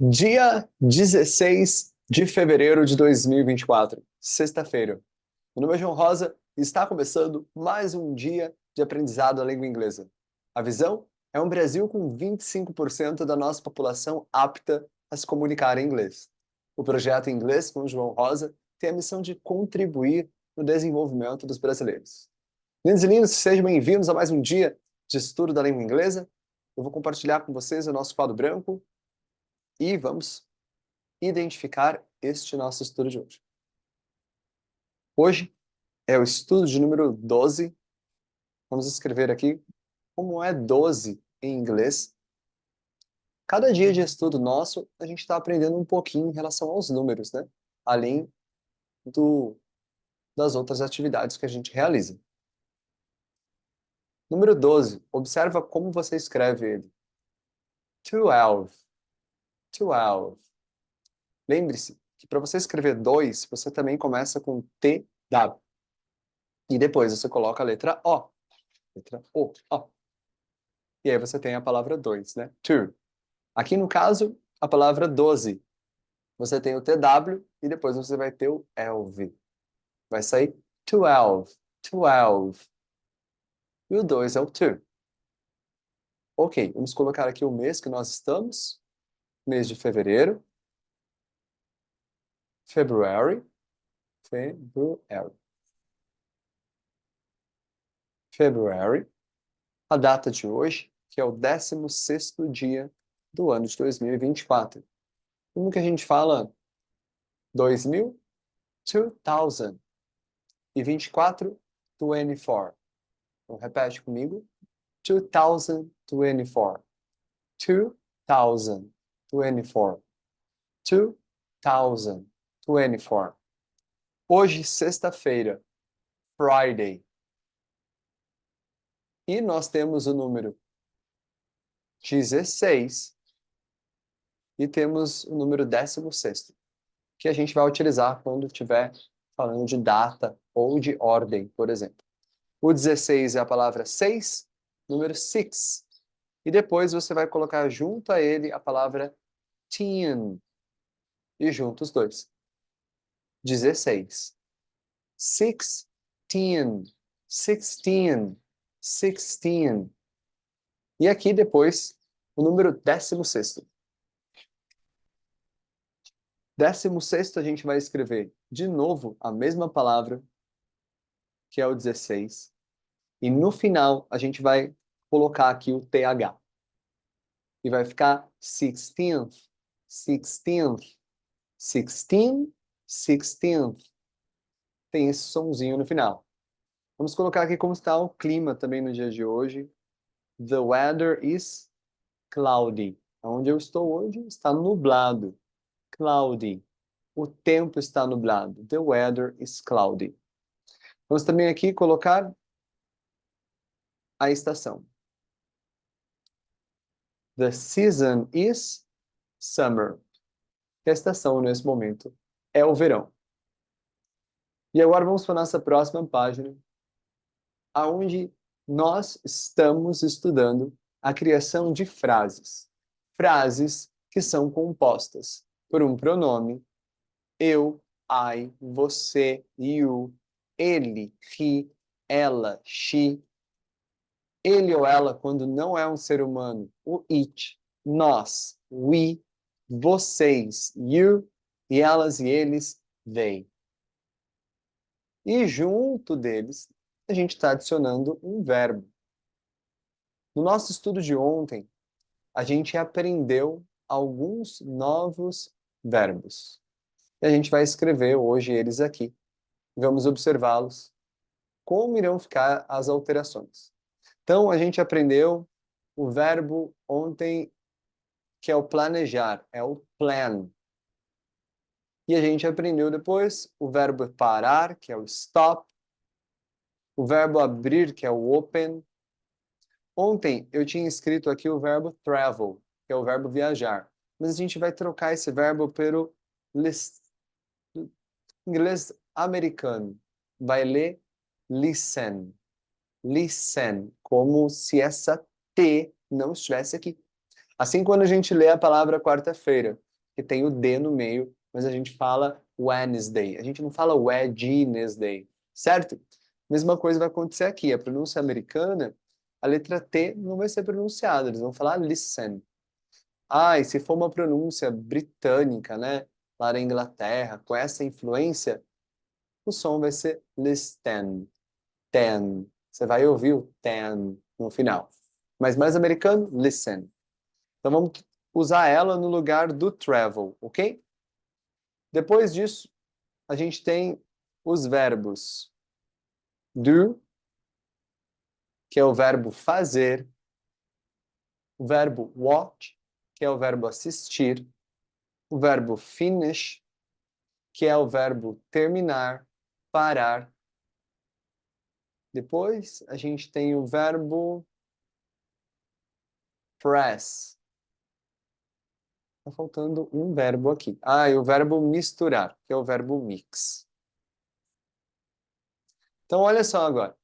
Dia 16 de fevereiro de 2024, sexta-feira. Meu nome é João Rosa e está começando mais um dia de aprendizado da língua inglesa. A visão é um Brasil com 25% da nossa população apta a se comunicar em inglês. O projeto Inglês com João Rosa tem a missão de contribuir no desenvolvimento dos brasileiros. Lindos e lindos, sejam bem-vindos a mais um dia de estudo da língua inglesa. Eu vou compartilhar com vocês o nosso quadro branco e vamos identificar este nosso estudo de hoje. Hoje é o estudo de número 12. Vamos escrever aqui como é 12 em inglês. Cada dia de estudo nosso, a gente está aprendendo um pouquinho em relação aos números, né? Além das outras atividades que a gente realiza. Número 12. Observa como você escreve ele. 12. 12. Lembre-se que para você escrever 2, você também começa com TW. E depois você coloca a letra O. Letra O. O. E aí você tem a palavra 2, né? Two. Aqui no caso, a palavra 12. Você tem o TW e depois você vai ter o ELV. Vai sair 12. 12. E o 2 é o two. Ok, vamos colocar aqui o mês que nós estamos. Mês de fevereiro. February. February. February. A data de hoje, que é o 16º dia do ano de 2024. Como que a gente fala 2000? 2000. E 24, 24. Então, repete comigo. 2024. 2024. 2024. Hoje, sexta-feira. Friday. E nós temos o número 16 e temos o número 16º, que a gente vai utilizar quando estiver falando de data ou de ordem, por exemplo. O 16 é a palavra 6, número 6. E depois você vai colocar junto a ele a palavra teen. E junto os dois. 16. 16. 16. 16. E aqui depois o número 16º. 16º a gente vai escrever de novo a mesma palavra, que é o 16. E no final a gente vai colocar aqui o TH. E vai ficar 16th. 16th. 16, 16th. Tem esse sonzinho no final. Vamos colocar aqui como está o clima também no dia de hoje. The weather is cloudy. Onde eu estou hoje está nublado. Cloudy. O tempo está nublado. The weather is cloudy. Vamos também aqui colocar a estação. The season is summer. A estação nesse momento é o verão. E agora vamos para a nossa próxima página, aonde nós estamos estudando a criação de frases. Frases que são compostas por um pronome, eu, I, você, you, ele, he, ela, she. Ele ou ela, quando não é um ser humano, o it, nós, we, vocês, you, e elas e eles, they. E junto deles, a gente está adicionando um verbo. No nosso estudo de ontem, a gente aprendeu alguns novos verbos. E a gente vai escrever hoje eles aqui. Vamos observá-los. Como irão ficar as alterações? Então, a gente aprendeu o verbo ontem, que é o planejar, é o plan. E a gente aprendeu depois o verbo parar, que é o stop. O verbo abrir, que é o open. Ontem eu tinha escrito aqui o verbo travel, que é o verbo viajar. Mas a gente vai trocar esse verbo pelo inglês americano. Vai ler listen. Listen, como se essa T não estivesse aqui. Assim, quando a gente lê a palavra quarta-feira, que tem o D no meio, mas a gente fala Wednesday. A gente não fala Wednesday, certo? Mesma coisa vai acontecer aqui. A pronúncia americana, a letra T não vai ser pronunciada. Eles vão falar listen. Ah, e se for uma pronúncia britânica, né? Lá na Inglaterra, com essa influência, o som vai ser listen. Ten. Você vai ouvir o ten no final. Mas mais americano, listen. Então vamos usar ela no lugar do travel, ok? Depois disso, a gente tem os verbos do, que é o verbo fazer, o verbo watch, que é o verbo assistir, o verbo finish, que é o verbo terminar, parar. Depois, a gente tem o verbo press. Tá faltando um verbo aqui. Ah, e o verbo misturar, que é o verbo mix. Então, olha só agora.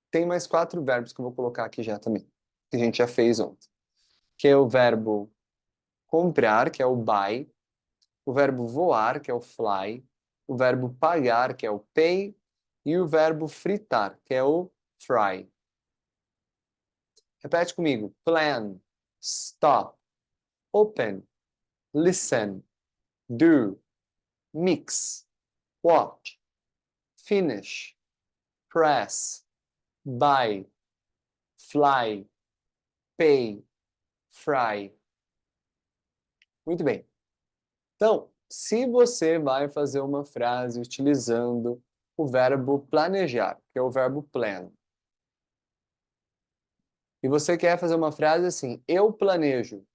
Tem mais 4 verbos que eu vou colocar aqui já também, que a gente já fez ontem. Que é o verbo comprar, que é o buy, o verbo voar, que é o fly, o verbo pagar, que é o pay, e o verbo fritar, que é o fry. Repete comigo. Plan, stop, open, listen, do, mix, watch, finish, press, buy, fly, pay, fry. Muito bem. Então, se você vai fazer uma frase utilizando o verbo planejar, que é o verbo plan, e você quer fazer uma frase assim, eu planejo,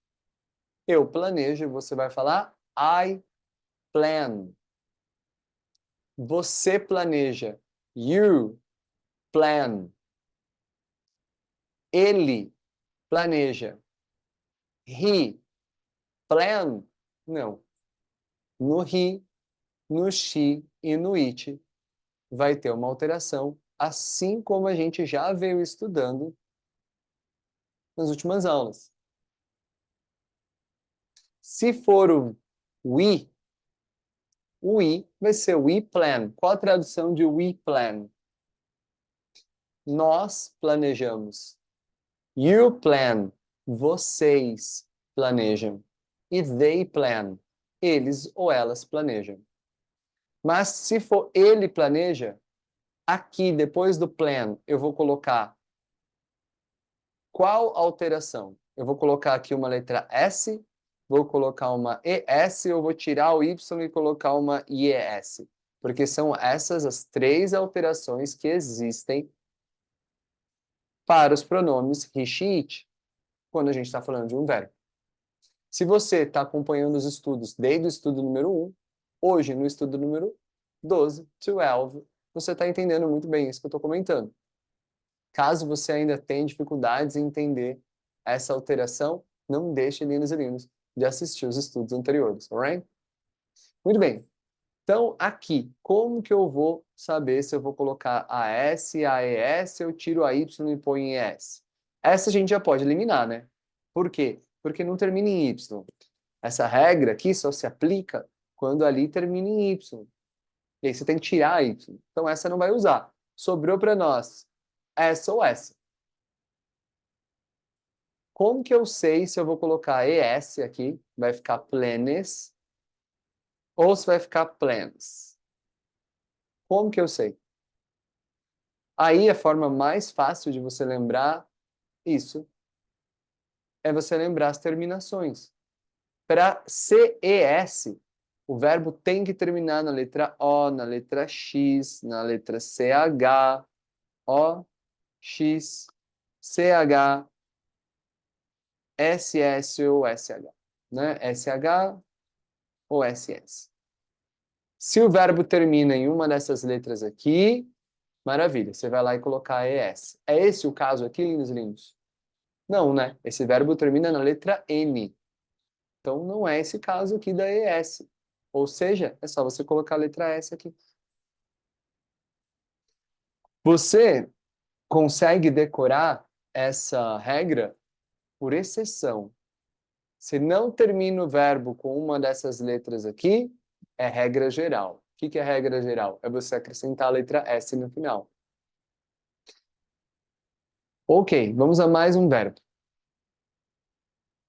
você vai falar I plan. Você planeja, you plan. Ele planeja, he plan. Não. No he, no she e no it vai ter uma alteração, assim como a gente já veio estudando nas últimas aulas. Se for o we vai ser we plan. Qual a tradução de we plan? Nós planejamos. You plan. Vocês planejam. E they plan. Eles ou elas planejam. Mas se for ele planeja, aqui depois do plan eu vou colocar qual alteração? Eu vou colocar aqui uma letra S, vou colocar uma ES, eu vou tirar o Y e colocar uma IES. Porque são essas as 3 alterações que existem para os pronomes he, she, it, quando a gente está falando de um verbo. Se você está acompanhando os estudos desde o estudo número 1, hoje no estudo número 12, 12, você está entendendo muito bem isso que eu estou comentando. Caso você ainda tenha dificuldades em entender essa alteração, não deixe, lindos e lindos, de assistir os estudos anteriores, alright? Muito bem. Então, aqui, como que eu vou saber se eu vou colocar a S, a ES, eu tiro a Y e ponho em ES? Essa a gente já pode eliminar, né? Por quê? Porque não termina em Y. Essa regra aqui só se aplica quando ali termina em Y. E aí você tem que tirar a Y. Então, essa não vai usar. Sobrou para nós essa ou essa. Como que eu sei se eu vou colocar ES aqui? Vai ficar planes ou se vai ficar plans? Como que eu sei? Aí a forma mais fácil de você lembrar isso é você lembrar as terminações. Para CES, o verbo tem que terminar na letra O, na letra X, na letra CH, O, X, CH, SS ou SH, né? SH ou SS. Se o verbo termina em uma dessas letras aqui, maravilha, você vai lá e colocar ES. É esse o caso aqui, lindos e lindos? Não, né? Esse verbo termina na letra N. Então, não é esse caso aqui da ES. Ou seja, é só você colocar a letra S aqui. Você consegue decorar essa regra por exceção, se não termina o verbo com uma dessas letras aqui, é regra geral. O que é regra geral? É você acrescentar a letra S no final. Ok, vamos a mais um verbo.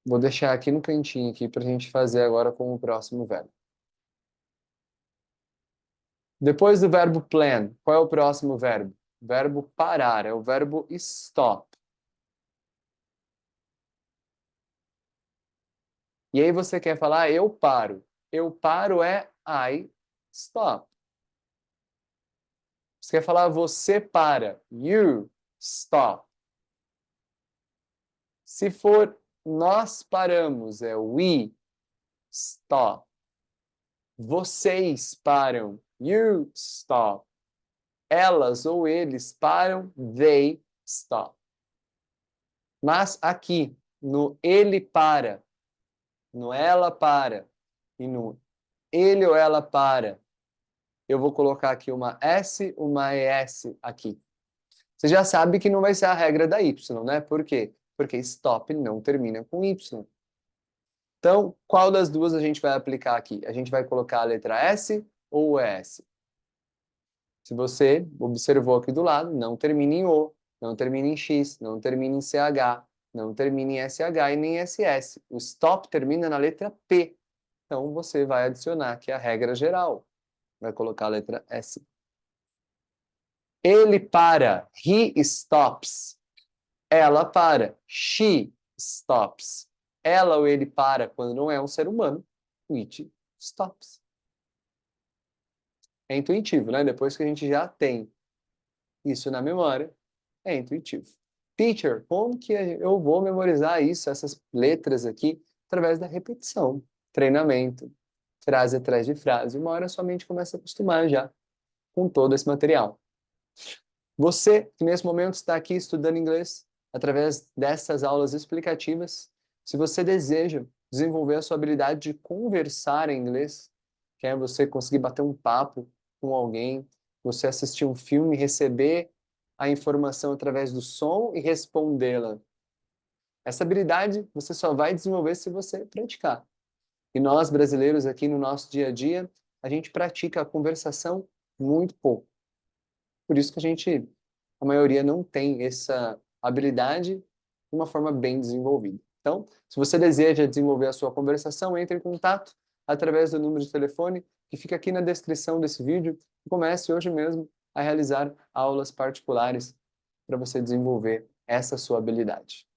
Vou deixar aqui no cantinho aqui para a gente fazer agora com o próximo verbo. Depois do verbo plan, qual é o próximo verbo? Verbo parar, é o verbo stop. E aí você quer falar, eu paro. Eu paro é I stop. Você quer falar, você para. You stop. Se for nós paramos, é we stop. Vocês param. You stop. Elas ou eles param. They stop. Mas aqui, no ele para, no ela para e no ele ou ela para, eu vou colocar aqui uma S, uma ES aqui. Você já sabe que não vai ser a regra da Y, né? Por quê? Porque stop não termina com Y. Então, qual das duas a gente vai aplicar aqui? A gente vai colocar a letra S ou ES? Se você observou aqui do lado, não termina em O, não termina em X, não termina em CH, não termina em SH e nem SS. O stop termina na letra P. Então, você vai adicionar aqui a regra geral. Vai colocar a letra S. Ele para. He stops. Ela para. She stops. Ela ou ele para quando não é um ser humano. It stops. É intuitivo, né? Depois que a gente já tem isso na memória, é intuitivo. Teacher, como que eu vou memorizar isso, essas letras aqui, através da repetição, treinamento, frase atrás de frase. Uma hora sua mente começa a acostumar já com todo esse material. Você, que nesse momento está aqui estudando inglês, através dessas aulas explicativas, se você deseja desenvolver a sua habilidade de conversar em inglês, que é você conseguir bater um papo com alguém, você assistir um filme, receber a informação através do som e respondê-la. Essa habilidade você só vai desenvolver se você praticar. E nós, brasileiros, aqui no nosso dia a dia, a gente pratica a conversação muito pouco. Por isso que a maioria não tem essa habilidade de uma forma bem desenvolvida. Então, se você deseja desenvolver a sua conversação, entre em contato através do número de telefone que fica aqui na descrição desse vídeo e comece hoje mesmo a realizar aulas particulares para você desenvolver essa sua habilidade.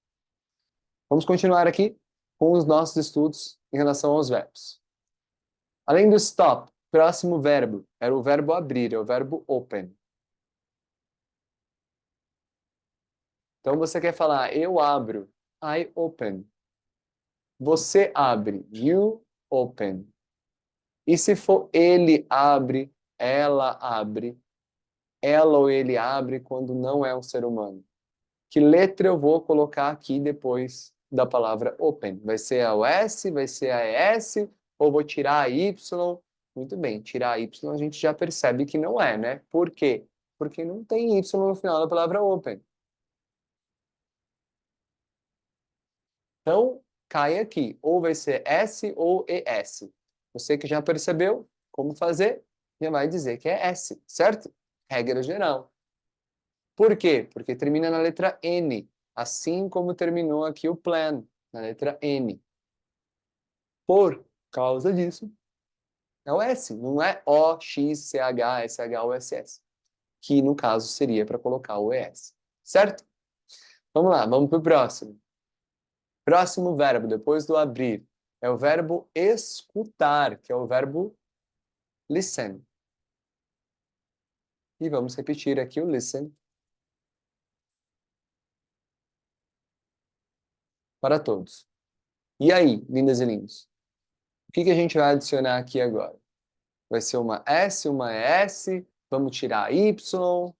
Vamos continuar aqui com os nossos estudos em relação aos verbos. Além do stop, próximo verbo era o verbo abrir, é o verbo open. Então você quer falar, eu abro, I open. Você abre, you open. E se for ele abre, ela ou ele abre quando não é um ser humano? Que letra eu vou colocar aqui depois da palavra open? Vai ser a S, vai ser a ES, ou vou tirar a Y? Muito bem, tirar a Y a gente já percebe que não é, né? Por quê? Porque não tem Y no final da palavra open. Então, cai aqui. Ou vai ser S ou ES. Você que já percebeu como fazer, já vai dizer que é S, certo? Regra geral. Por quê? Porque termina na letra N, assim como terminou aqui o plan, na letra N. Por causa disso, é o S, não é O, X, CH, SH ou SS, que no caso seria para colocar o ES, certo? Vamos lá, vamos para o próximo. Próximo verbo, depois do abrir, é o verbo escutar, que é o verbo listen. E vamos repetir aqui o listen para todos. E aí, lindas e lindos? O que a gente vai adicionar aqui agora? Vai ser uma S, uma ES, vamos tirar a Y.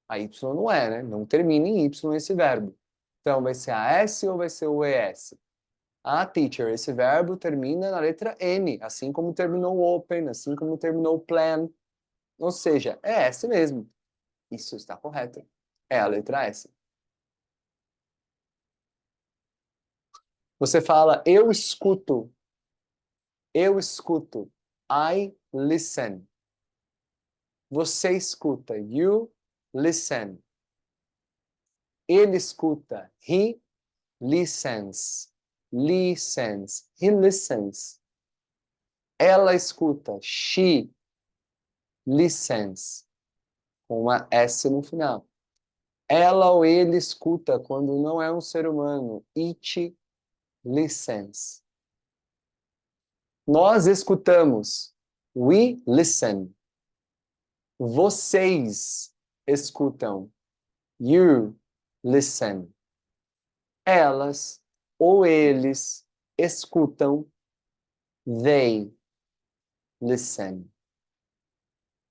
A Y não é, né? Não termina em Y esse verbo. Então, vai ser a S ou vai ser o ES? Ah, teacher, esse verbo termina na letra N, assim como terminou o open, assim como terminou o plan. Ou seja, é S mesmo. Isso está correto. É a letra S. Você fala, eu escuto. Eu escuto. I listen. Você escuta. You listen. Ele escuta. He listens. Listens. He listens. Ela escuta. She listens. Com uma S no final. Ela ou ele escuta quando não é um ser humano. It listens. Nós escutamos. We listen. Vocês escutam. You listen. Elas ou eles escutam. They listen.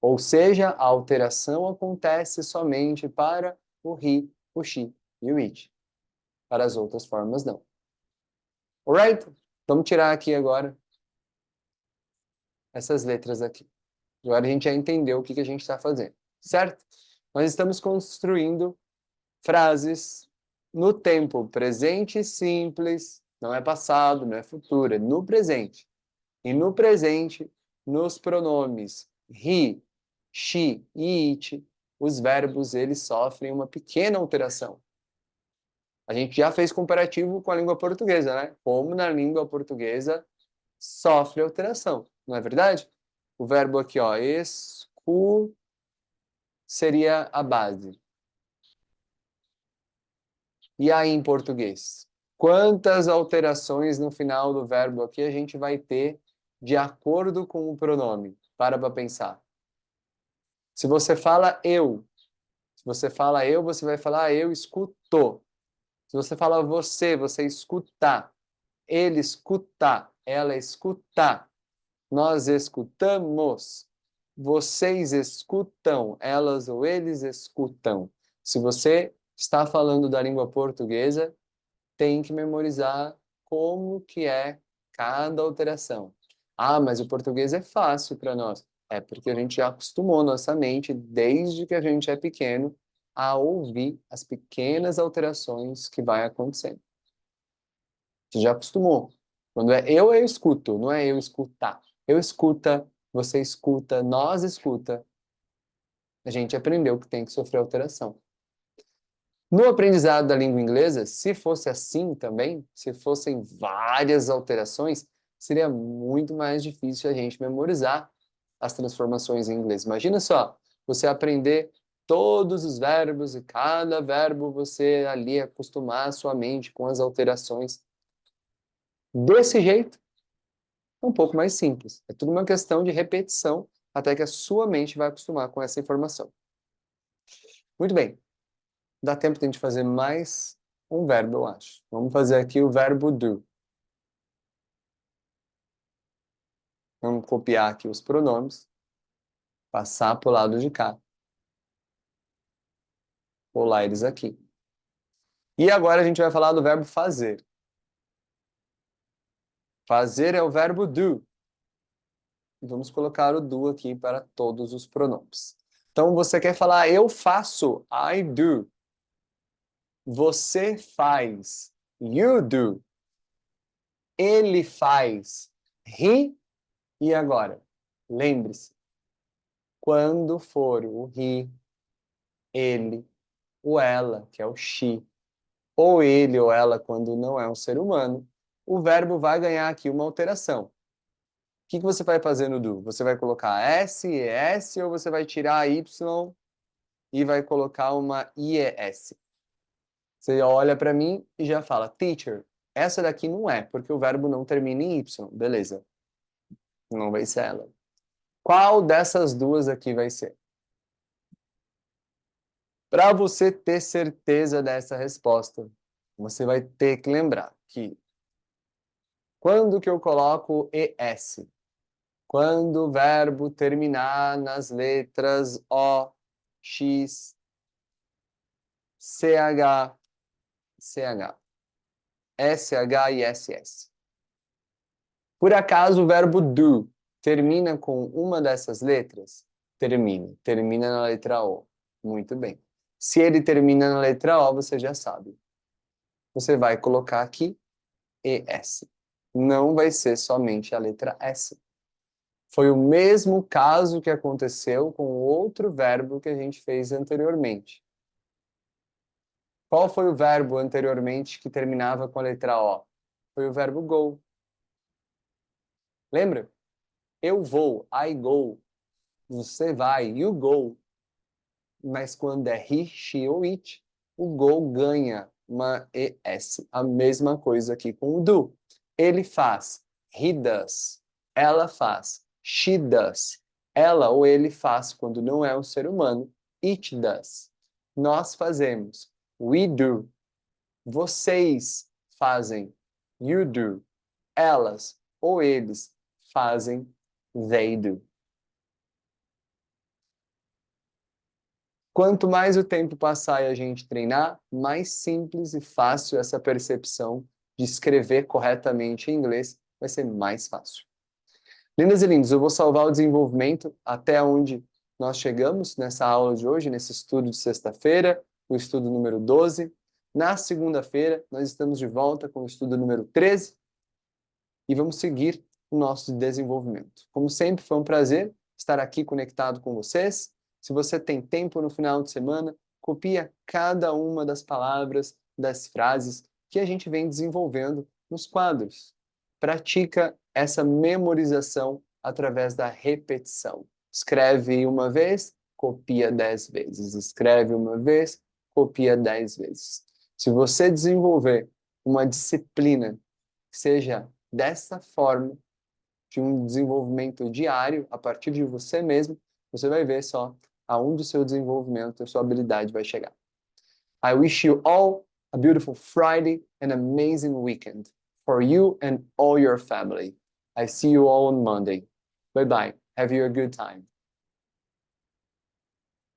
Ou seja, a alteração acontece somente para o he, o she e o it. Para as outras formas, não. Alright? Vamos tirar aqui agora essas letras aqui. Agora a gente já entendeu o que a gente está fazendo, certo? Nós estamos construindo frases no tempo presente simples, não é passado, não é futuro, é no presente. E no presente, nos pronomes he, she e it, os verbos eles sofrem uma pequena alteração. A gente já fez comparativo com a língua portuguesa, né? Como na língua portuguesa sofre alteração, não é verdade? O verbo aqui, ó, seria a base. E aí em português? Quantas alterações no final do verbo aqui a gente vai ter de acordo com o pronome? Para pensar. Se você fala eu, você vai falar eu escuto. Se você fala você escuta. Ele escuta, ela escuta. Nós escutamos. Vocês escutam, elas ou eles escutam. Se você está falando da língua portuguesa, tem que memorizar como que é cada alteração. Ah, mas o português é fácil para nós. É porque a gente já acostumou nossa mente, desde que a gente é pequeno, a ouvir as pequenas alterações que vai acontecendo. Você já acostumou. Quando é eu escuto, não é eu escutar. Eu escuta, você escuta, nós escuta. A gente aprendeu que tem que sofrer alteração. No aprendizado da língua inglesa, se fosse assim também, se fossem várias alterações, seria muito mais difícil a gente memorizar as transformações em inglês. Imagina só, você aprender todos os verbos e cada verbo você ali acostumar a sua mente com as alterações. Desse jeito, é um pouco mais simples. É tudo uma questão de repetição até que a sua mente vai acostumar com essa informação. Muito bem. Dá tempo de a gente fazer mais um verbo, eu acho. Vamos fazer aqui o verbo do. Vamos copiar aqui os pronomes, passar para o lado de cá, colar eles aqui. E agora a gente vai falar do verbo fazer. Fazer é o verbo do. Vamos colocar o do aqui para todos os pronomes. Então, você quer falar eu faço, I do. Você faz, you do. Ele faz, he. E agora? Lembre-se, quando for o he, ele, o ela, que é o she, ou ele ou ela quando não é um ser humano, o verbo vai ganhar aqui uma alteração. O que você vai fazer no do? Você vai colocar S, ES, ou você vai tirar Y e vai colocar uma IES? Você olha para mim e já fala, teacher, essa daqui não é, porque o verbo não termina em Y. Beleza. Não vai ser ela. Qual dessas duas aqui vai ser? Para você ter certeza dessa resposta, você vai ter que lembrar que quando que eu coloco ES? Quando o verbo terminar nas letras O, X, CH, CH, SH e SS. Por acaso o verbo do termina com uma dessas letras? Termina. Termina na letra O. Muito bem. Se ele termina na letra O, você já sabe. Você vai colocar aqui ES. Não vai ser somente a letra S. Foi o mesmo caso que aconteceu com o outro verbo que a gente fez anteriormente. Qual foi o verbo anteriormente que terminava com a letra O? Foi o verbo go. Lembra? Eu vou, I go. Você vai, you go. Mas quando é he, she ou it, o go ganha uma ES. A mesma coisa aqui com o do. Ele faz, he does. Ela faz, she does. Ela ou ele faz quando não é um ser humano, it does. Nós fazemos, we do. Vocês fazem, you do. Elas ou eles fazem, they do. Quanto mais o tempo passar e a gente treinar, mais simples e fácil essa percepção de escrever corretamente em inglês vai ser mais fácil. Lindas e lindos, eu vou salvar o desenvolvimento até onde nós chegamos nessa aula de hoje, nesse estudo de sexta-feira, o estudo número 12. Na segunda-feira, nós estamos de volta com o estudo número 13 e vamos seguir o nosso desenvolvimento. Como sempre, foi um prazer estar aqui conectado com vocês. Se você tem tempo no final de semana, copia cada uma das palavras, das frases que a gente vem desenvolvendo nos quadros. Pratica essa memorização através da repetição. Escreve uma vez, copia 10 vezes. Escreve uma vez, copia 10 vezes. Se você desenvolver uma disciplina que seja dessa forma, de um desenvolvimento diário, a partir de você mesmo, você vai ver só aonde o seu desenvolvimento, a sua habilidade vai chegar. I wish you all a beautiful Friday and amazing weekend for you and all your family. I see you all on Monday. Bye-bye. Have you a good time.